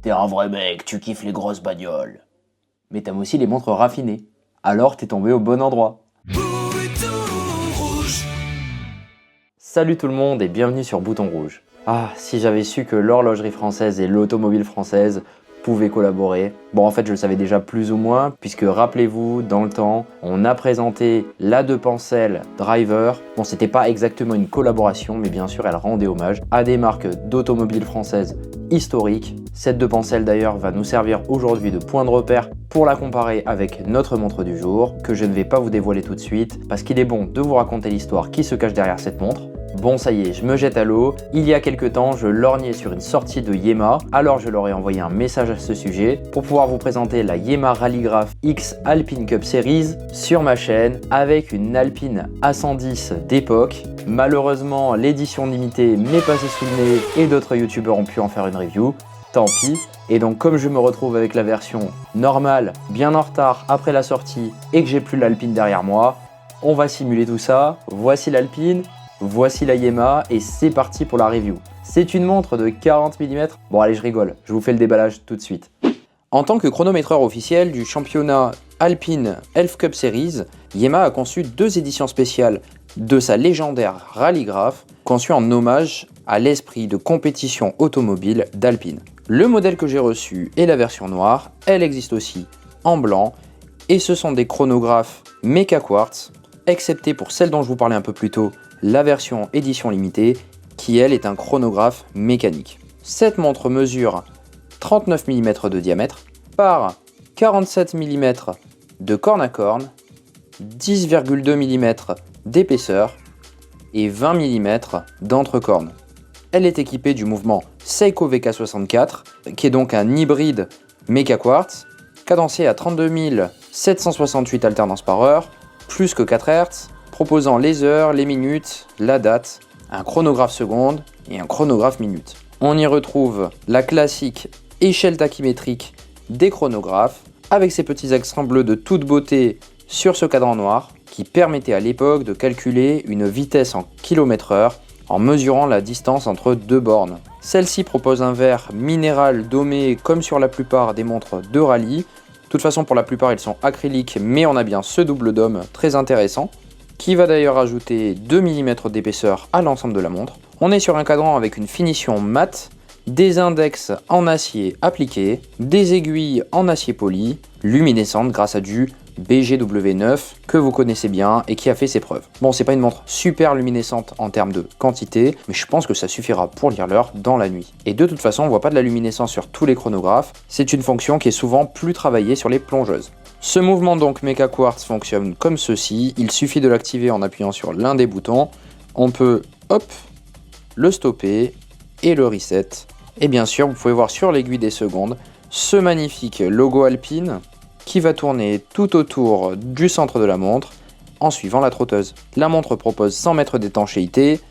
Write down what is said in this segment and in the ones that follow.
T'es un vrai mec, tu kiffes les grosses bagnoles. Mais t'aimes aussi les montres raffinées. Alors t'es tombé au bon endroit. Salut tout le monde et bienvenue sur Bouton Rouge. Ah, si j'avais su que l'horlogerie française et l'automobile française pouvaient collaborer. Bon, en fait, je le savais déjà plus ou moins, puisque rappelez-vous, dans le temps, on a présenté la De Pencel Driver. Bon, c'était pas exactement une collaboration, mais bien sûr, elle rendait hommage à des marques d'automobiles françaises historiques. Cette De Pencel d'ailleurs va nous servir aujourd'hui de point de repère pour la comparer avec notre montre du jour, que je ne vais pas vous dévoiler tout de suite, parce qu'il est bon de vous raconter l'histoire qui se cache derrière cette montre. Bon, ça y est, je me jette à l'eau. Il y a quelques temps, je lorgnais sur une sortie de Yema, alors je leur ai envoyé un message à ce sujet pour pouvoir vous présenter la Yema Rallygraph X Alpine Cup Series sur ma chaîne avec une Alpine A110 d'époque. Malheureusement, l'édition limitée m'est passée sous le nez et d'autres youtubeurs ont pu en faire une review. Tant pis. Et donc comme je me retrouve avec la version normale, bien en retard après la sortie et que j'ai plus l'Alpine derrière moi, on va simuler tout ça. Voici l'Alpine. Voici la Yema et c'est parti pour la review. C'est une montre de 40 mm. Bon allez, je rigole, je vous fais le déballage tout de suite. En tant que chronométreur officiel du championnat Alpine Elf Cup Series, Yema a conçu deux éditions spéciales de sa légendaire Rallygraph, conçue en hommage à l'esprit de compétition automobile d'Alpine. Le modèle que j'ai reçu est la version noire, elle existe aussi en blanc, et ce sont des chronographes Mecha Quartz, excepté pour celle dont je vous parlais un peu plus tôt, la version édition limitée, qui elle est un chronographe mécanique. Cette montre mesure 39 mm de diamètre par 47 mm de corne à corne, 10,2 mm d'épaisseur et 20 mm d'entrecorne. Elle est équipée du mouvement Seiko VK64, qui est donc un hybride Mecha Quartz, cadencé à 32 768 alternances par heure, plus que 4 Hz, proposant les heures, les minutes, la date, un chronographe seconde et un chronographe minute. On y retrouve la classique échelle tachymétrique des chronographes, avec ces petits accents bleus de toute beauté sur ce cadran noir, qui permettait à l'époque de calculer une vitesse en km/h en mesurant la distance entre deux bornes. Celle-ci propose un verre minéral domé comme sur la plupart des montres de rallye. De toute façon, pour la plupart, ils sont acryliques, mais on a bien ce double dôme très intéressant, qui va d'ailleurs ajouter 2 mm d'épaisseur à l'ensemble de la montre. On est sur un cadran avec une finition mat, des index en acier appliqué, des aiguilles en acier poli, luminescentes grâce à du BGW9 que vous connaissez bien et qui a fait ses preuves. Bon, c'est pas une montre super luminescente en termes de quantité, mais je pense que ça suffira pour lire l'heure dans la nuit. Et de toute façon, on voit pas de la luminescence sur tous les chronographes, c'est une fonction qui est souvent plus travaillée sur les plongeuses. Ce mouvement donc Mecha Quartz fonctionne comme ceci, il suffit de l'activer en appuyant sur l'un des boutons, on peut hop, le stopper et le reset. Et bien sûr, vous pouvez voir sur l'aiguille des secondes ce magnifique logo Alpine qui va tourner tout autour du centre de la montre en suivant la trotteuse. La montre propose 100 mètres d'étanchéité,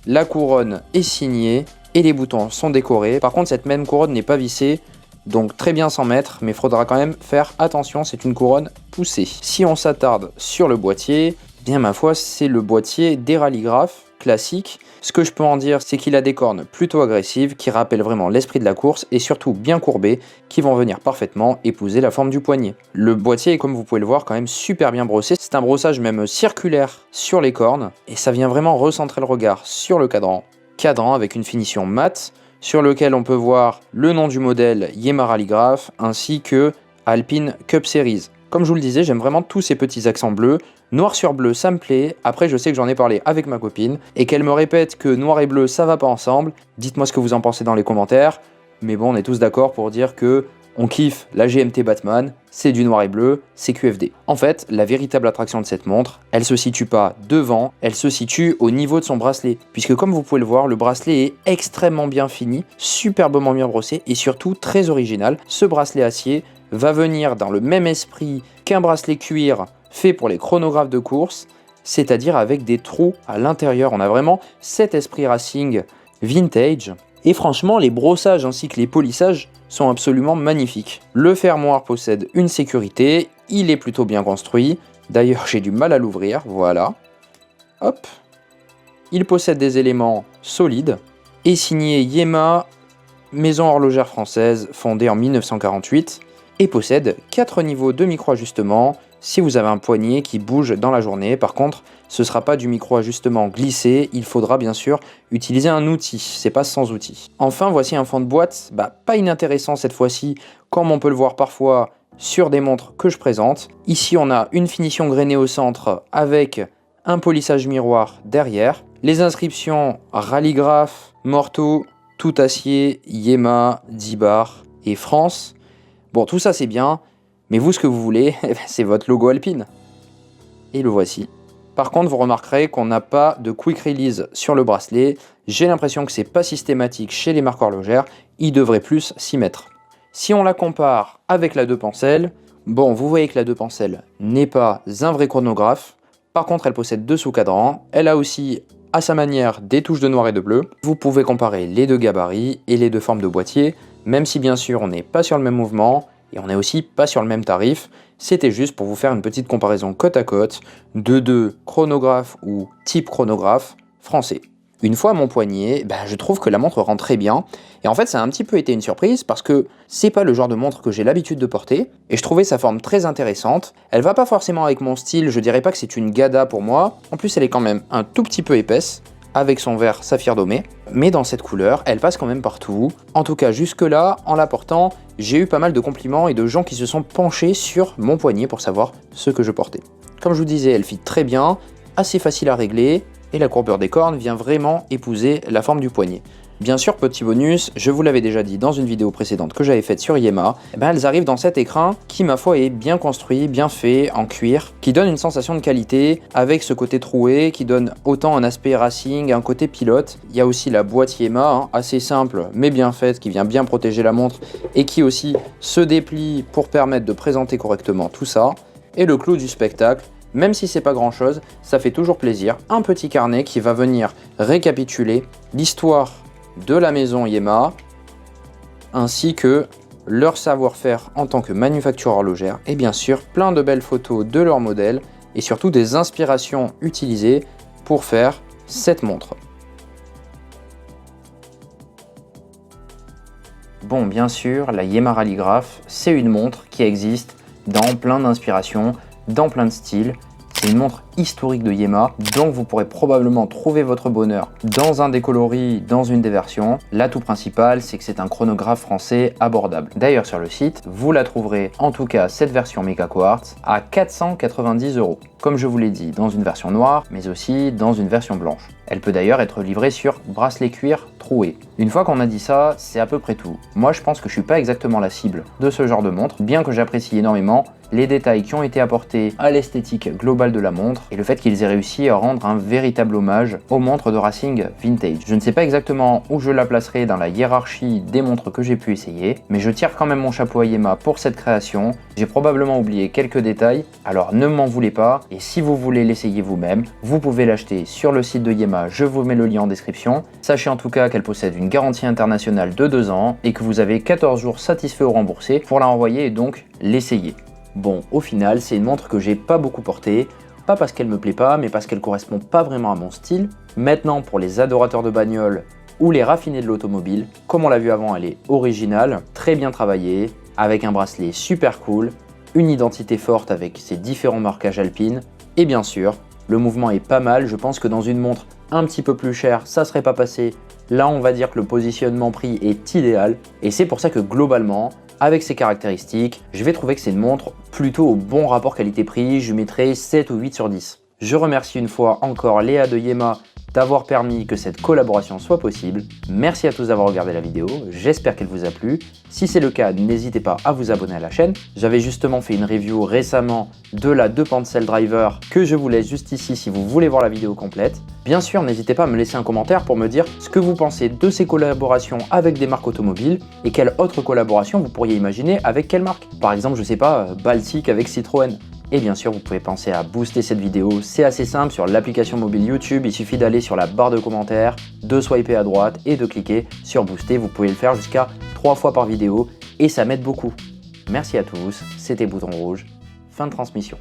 la couronne est signée et les boutons sont décorés. Par contre, cette même couronne n'est pas vissée, donc très bien 100 mètres, mais il faudra quand même faire attention, c'est une couronne poussée. Si on s'attarde sur le boîtier, bien ma foi, c'est le boîtier des rallygraphes classiques. Ce que je peux en dire, c'est qu'il a des cornes plutôt agressives, qui rappellent vraiment l'esprit de la course, et surtout bien courbées, qui vont venir parfaitement épouser la forme du poignet. Le boîtier est, comme vous pouvez le voir, quand même super bien brossé. C'est un brossage même circulaire sur les cornes, et ça vient vraiment recentrer le regard sur le cadran. Cadran avec une finition mat, sur lequel on peut voir le nom du modèle Yema Rallygraph ainsi que Alpine Cup Series. Comme je vous le disais, j'aime vraiment tous ces petits accents bleus. Noir sur bleu, ça me plaît. Après, je sais que j'en ai parlé avec ma copine et qu'elle me répète que noir et bleu, ça va pas ensemble. Dites-moi ce que vous en pensez dans les commentaires. Mais bon, on est tous d'accord pour dire que on kiffe la GMT Batman, c'est du noir et bleu, c'est QFD. En fait, la véritable attraction de cette montre, elle se situe pas devant, elle se situe au niveau de son bracelet. Puisque comme vous pouvez le voir, le bracelet est extrêmement bien fini, superbement bien brossé et surtout très original. Ce bracelet acier va venir dans le même esprit qu'un bracelet cuir fait pour les chronographes de course, c'est-à-dire avec des trous à l'intérieur. On a vraiment cet esprit racing vintage. Et franchement, les brossages ainsi que les polissages sont absolument magnifiques. Le fermoir possède une sécurité, il est plutôt bien construit. D'ailleurs, j'ai du mal à l'ouvrir, voilà. Hop. Il possède des éléments solides. Et signé Yema maison horlogère française fondée en 1948 et possède 4 niveaux de micro-ajustement si vous avez un poignet qui bouge dans la journée. Par contre, ce ne sera pas du micro-ajustement glissé, il faudra bien sûr utiliser un outil, c'est pas sans outil. Enfin, voici un fond de boîte, pas inintéressant cette fois-ci, comme on peut le voir parfois sur des montres que je présente. Ici, on a une finition grainée au centre avec un polissage miroir derrière. Les inscriptions Rallygraph, Morto, Tout Acier, Yema, Dibar et France. Bon, tout ça c'est bien, mais vous ce que vous voulez, c'est votre logo Alpine. Et le voici. Par contre, vous remarquerez qu'on n'a pas de quick release sur le bracelet. J'ai l'impression que c'est pas systématique chez les marques horlogères, il devrait plus s'y mettre. Si on la compare avec la 2 Pencel, bon, vous voyez que la 2 Pencel n'est pas un vrai chronographe. Par contre, elle possède 2 sous-cadrans. Elle a aussi, à sa manière, des touches de noir et de bleu. Vous pouvez comparer les 2 gabarits et les 2 formes de boîtier, même si bien sûr on n'est pas sur le même mouvement et on n'est aussi pas sur le même tarif. C'était juste pour vous faire une petite comparaison côte à côte de 2 chronographes ou type chronographe français. Une fois à mon poignet, je trouve que la montre rend très bien. Et en fait, ça a un petit peu été une surprise parce que c'est pas le genre de montre que j'ai l'habitude de porter. Et je trouvais sa forme très intéressante. Elle va pas forcément avec mon style, je dirais pas que c'est une Gada pour moi. En plus, elle est quand même un tout petit peu épaisse, avec son verre saphir domé. Mais dans cette couleur, elle passe quand même partout. En tout cas, jusque-là, en la portant, j'ai eu pas mal de compliments et de gens qui se sont penchés sur mon poignet pour savoir ce que je portais. Comme je vous disais, elle fit très bien, assez facile à régler. Et la courbure des cornes vient vraiment épouser la forme du poignet. Bien sûr, petit bonus, je vous l'avais déjà dit dans une vidéo précédente que j'avais faite sur Yema, elles arrivent dans cet écrin qui, ma foi, est bien construit, bien fait, en cuir, qui donne une sensation de qualité, avec ce côté troué, qui donne autant un aspect racing, un côté pilote. Il y a aussi la boîte Yema, assez simple, mais bien faite, qui vient bien protéger la montre, et qui aussi se déplie pour permettre de présenter correctement tout ça. Et le clou du spectacle, même si c'est pas grand chose, ça fait toujours plaisir. Un petit carnet qui va venir récapituler l'histoire de la maison Yema, ainsi que leur savoir-faire en tant que manufacture horlogère, et bien sûr plein de belles photos de leurs modèles, et surtout des inspirations utilisées pour faire cette montre. Bon, bien sûr, la Yema Rallygraph, c'est une montre qui existe dans plein d'inspirations, dans plein de styles. C'est une montre historique de Yema, donc vous pourrez probablement trouver votre bonheur dans un des coloris, dans une des versions. L'atout principal, c'est que c'est un chronographe français abordable. D'ailleurs, sur le site, vous la trouverez, en tout cas cette version Mica Quartz, à 490 €. Comme je vous l'ai dit, dans une version noire, mais aussi dans une version blanche. Elle peut d'ailleurs être livrée sur bracelet cuir troué. Une fois qu'on a dit ça, c'est à peu près tout. Moi, je pense que je suis pas exactement la cible de ce genre de montre, bien que j'apprécie énormément les détails qui ont été apportés à l'esthétique globale de la montre et le fait qu'ils aient réussi à rendre un véritable hommage aux montres de racing vintage. Je ne sais pas exactement où je la placerai dans la hiérarchie des montres que j'ai pu essayer, mais je tire quand même mon chapeau à Yema pour cette création. J'ai probablement oublié quelques détails, alors ne m'en voulez pas, et si vous voulez l'essayer vous-même, vous pouvez l'acheter sur le site de Yema, je vous mets le lien en description. Sachez en tout cas qu'elle possède une garantie internationale de 2 ans et que vous avez 14 jours satisfaits ou remboursés pour la renvoyer et donc l'essayer. Bon, au final, c'est une montre que j'ai pas beaucoup portée, pas parce qu'elle me plaît pas, mais parce qu'elle correspond pas vraiment à mon style. Maintenant, pour les adorateurs de bagnole ou les raffinés de l'automobile, comme on l'a vu avant, elle est originale, très bien travaillée, avec un bracelet super cool, une identité forte avec ses différents marquages alpines, et bien sûr, le mouvement est pas mal. Je pense que dans une montre un petit peu plus chère, ça serait pas passé. Là, on va dire que le positionnement prix est idéal, et c'est pour ça que globalement, avec ses caractéristiques, je vais trouver que c'est une montre plutôt au bon rapport qualité-prix, je mettrai 7 ou 8 sur 10. Je remercie une fois encore Léa de Yema d'avoir permis que cette collaboration soit possible. Merci à tous d'avoir regardé la vidéo, j'espère qu'elle vous a plu. Si c'est le cas, n'hésitez pas à vous abonner à la chaîne. J'avais justement fait une review récemment de la 2 Pencel Driver que je vous laisse juste ici si vous voulez voir la vidéo complète. Bien sûr, n'hésitez pas à me laisser un commentaire pour me dire ce que vous pensez de ces collaborations avec des marques automobiles et quelle autre collaboration vous pourriez imaginer avec quelle marque. Par exemple, je sais pas, Baltic avec Citroën. Et bien sûr, vous pouvez penser à booster cette vidéo, c'est assez simple sur l'application mobile YouTube, il suffit d'aller sur la barre de commentaires, de swiper à droite et de cliquer sur booster. Vous pouvez le faire jusqu'à 3 fois par vidéo et ça m'aide beaucoup. Merci à tous, c'était Bouton Rouge, fin de transmission.